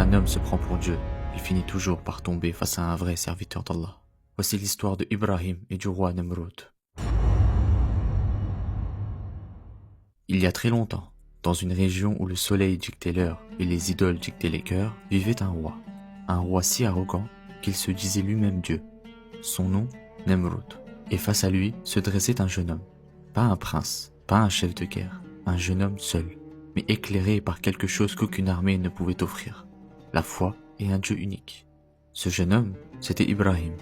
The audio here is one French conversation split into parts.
Lorsqu'un homme se prend pour Dieu, il finit toujours par tomber face à un vrai serviteur d'Allah. Voici l'histoire de Ibrahim et du roi Nemrod. Il y a très longtemps, dans une région où le soleil dictait l'heure et les idoles dictaient les cœurs, vivait un roi. Un roi si arrogant qu'il se disait lui-même Dieu. Son nom, Nemrod. Et face à lui se dressait un jeune homme. Pas un prince, pas un chef de guerre, un jeune homme seul, mais éclairé par quelque chose qu'aucune armée ne pouvait offrir. La foi et un Dieu unique. Ce jeune homme, c'était Ibrahim.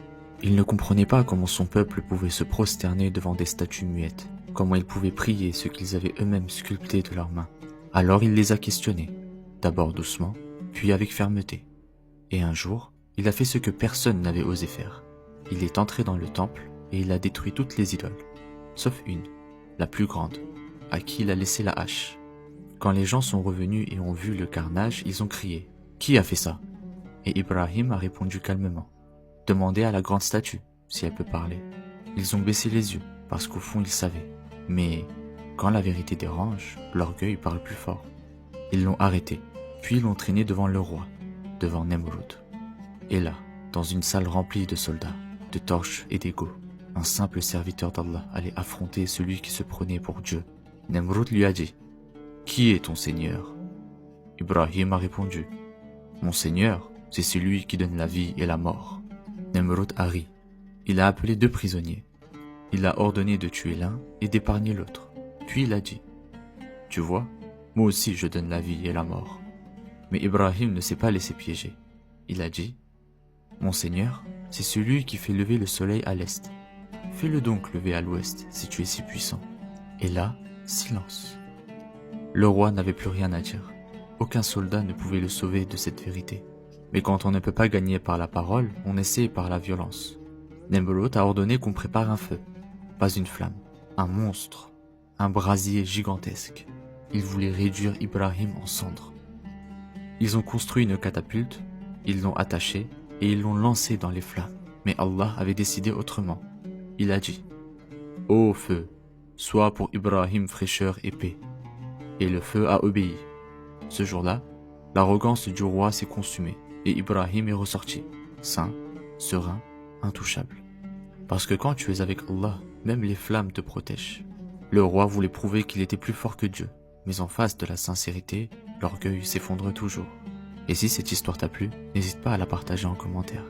Il ne comprenait pas comment son peuple pouvait se prosterner devant des statues muettes, comment ils pouvaient prier ce qu'ils avaient eux-mêmes sculpté de leurs mains. Alors il les a questionnés, d'abord doucement, puis avec fermeté. Et un jour, il a fait ce que personne n'avait osé faire. Il est entré dans le temple et il a détruit toutes les idoles, sauf une, la plus grande, à qui il a laissé la hache. Quand les gens sont revenus et ont vu le carnage, ils ont crié « Qui a fait ça ?» Et Ibrahim a répondu calmement « Demandez à la grande statue si elle peut parler. » Ils ont baissé les yeux parce qu'au fond ils savaient. Mais quand la vérité dérange, l'orgueil parle plus fort. Ils l'ont arrêté, puis l'ont traîné devant le roi, devant Nemrod. Et là, dans une salle remplie de soldats, de torches et d'égaux, un simple serviteur d'Allah allait affronter celui qui se prenait pour Dieu. Nemrod lui a dit « Qui est ton Seigneur ?» Ibrahim a répondu « Mon Seigneur, c'est celui qui donne la vie et la mort. » Nemrod a ri. Il a appelé 2 prisonniers. Il a ordonné de tuer l'un et d'épargner l'autre. Puis il a dit « Tu vois, moi aussi je donne la vie et la mort. » Mais Ibrahim ne s'est pas laissé piéger. Il a dit « Mon Seigneur, c'est celui qui fait lever le soleil à l'est. Fais-le donc lever à l'ouest si tu es si puissant. » Et là, silence. Le roi n'avait plus rien à dire. Aucun soldat ne pouvait le sauver de cette vérité. Mais quand on ne peut pas gagner par la parole, on essaie par la violence. Nemrod a ordonné qu'on prépare un feu. Pas une flamme, un monstre, un brasier gigantesque. Il voulait réduire Ibrahim en cendres. Ils ont construit une catapulte, ils l'ont attachée et ils l'ont lancée dans les flammes. Mais Allah avait décidé autrement. Il a dit « Ô feu, sois pour Ibrahim fraîcheur et paix. » Et le feu a obéi. Ce jour-là, l'arrogance du roi s'est consumée et Ibrahim est ressorti, sain, serein, intouchable. Parce que quand tu es avec Allah, même les flammes te protègent. Le roi voulait prouver qu'il était plus fort que Dieu, mais en face de la sincérité, l'orgueil s'effondre toujours. Et si cette histoire t'a plu, n'hésite pas à la partager en commentaire.